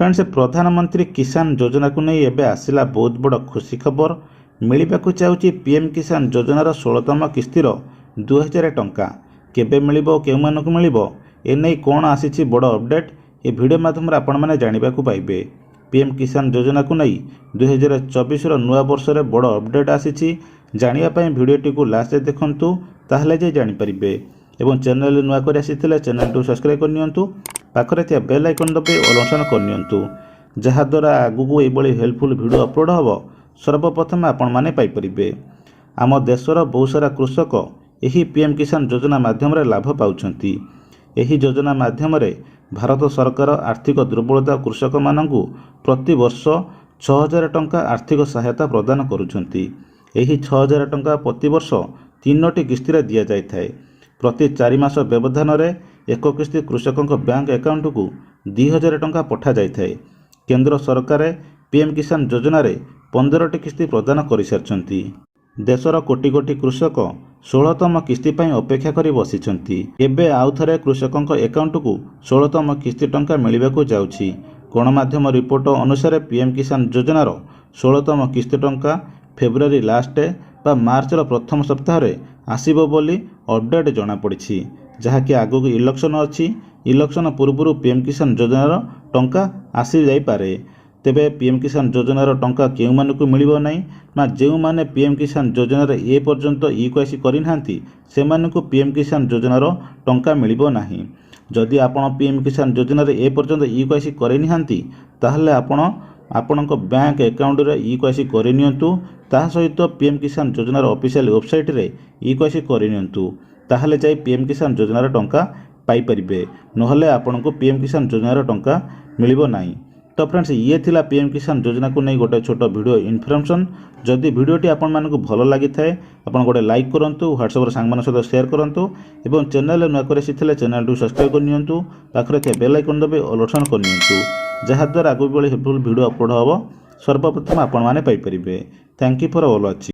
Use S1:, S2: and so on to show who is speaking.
S1: Friends, प्रधानमंत्री किसान योजना को नहीं एबे आसिला बहुत बड़ खुशी खबर मिलवाक चाहिए। पीएम किसान योजनार 16तम किस्तिर 2000 टंका केबे मिलिबो केउमानकु मिलिबो एने कौन आसी बड़ अपडेट ए वीडियो माध्यम आपण माने जानिबा को पाइबे। पीएम किसान योजना को नहीं 2024 नुआ वर्ष रे बड़ अपडेट आसी जानिया पई वीडियोटी को लास्ट देखंतु ताहले जे जानि परिबे। एवं चैनल नुआ कर आसीथिले चैनल टू सब्सक्राइब करनियंतु पाखरे थिया बेल आइकन दबे ऑल ऑप्शन करनियंतु जहा द्वारा आगु एबोली हेल्पफुल वीडियो अपलोड हबो सर्वप्रथम आपण माने पाई परिबे। आम देशर बहुत सारा कृषक यही पीएम किसान योजना माध्यम रे लाभ पाउछंती। यही योजना माध्यम रे भारत सरकार आर्थिक दुर्बलता कृषक मानंकु प्रति वर्ष 6000 टंका आर्थिक सहायता प्रदान करुछंती। यही 6000 टंका प्रति वर्ष 3टी किस्ती दिया जाय थाए। प्रति 4 मास व्यवधान रे एक किस्ती कृषकों बैंक अकाउंट को 2000 टंका पठा जाय थाए। केंद्र सरकार पीएम किसान योजना रे 15टी किस्ती प्रदान कर सारछंती। देशर कोटी कोटी कृषक 16तम किस्ती पई अपेक्षा करी बसिछंती। एबे आउ थरे कृषकों अकाउंट को 16तम किस्ती टंका मिलिबाकू जाउछि। गणमाध्यम रिपोर्ट अनुसार पीएम किसान योजनार 16तम किस्ती टंका फेब्रुआरी लास्ट बा मार्चर प्रथम सप्ताह रे आसीबो बोली अपडेट जणा पड़िछि। जहाँकि आगु इलेक्शन अच्छी इलेक्शन पूर्व पीएम किसान योजनार टंका आसी जाई पारे। तेबे पीएम किसान योजनार टंका केउ मानकु मिलिबो नाही ना जेउ माने पीएम किसान योजनार ए पर्यंत ईक्वासी करिनांती से मानकु पीएम किसान योजनार टंका मिलिबो नाही। जदि आपण पीएम किसान योजनार ए पर्यंत ईक्वासी करिनांती ताहले आपणक बैंक अकाउंट रे ईक्वासी करिनियंतु। ता सहित पीएम किसान योजनार ऑफिशियल वेबसाइट रे ईक्वासी करिनियंतु ताहले जाई पीएम किसान योजनार टंका पाई परिबे। नहले आपनको पीएम किसान योजनार टंका मिलिबो नाही। तो फ्रेंड्स, ये थिला पीएम किसान योजना को नहीं गोटे छोट वीडियो इनफॉरमेशन। जदि वीडियोटी आपण मानकु भलो लागि थाए आपण गोटे लाइक करंतु, व्हाट्सएप रे सांग मान सहित शेयर करंतु एवं चैनल न करे सिथिले चैनल टू सब्सक्राइब करनियंतु। पाखरे थे बेल आइकन दबे ऑल ऑप्शन करनियंतु जहा द्वारा आगु बेले हेल्पफुल वीडियो अपलोड हबो सर्वप्रथम आपण माने पाई परिबे। Thank you for all watching.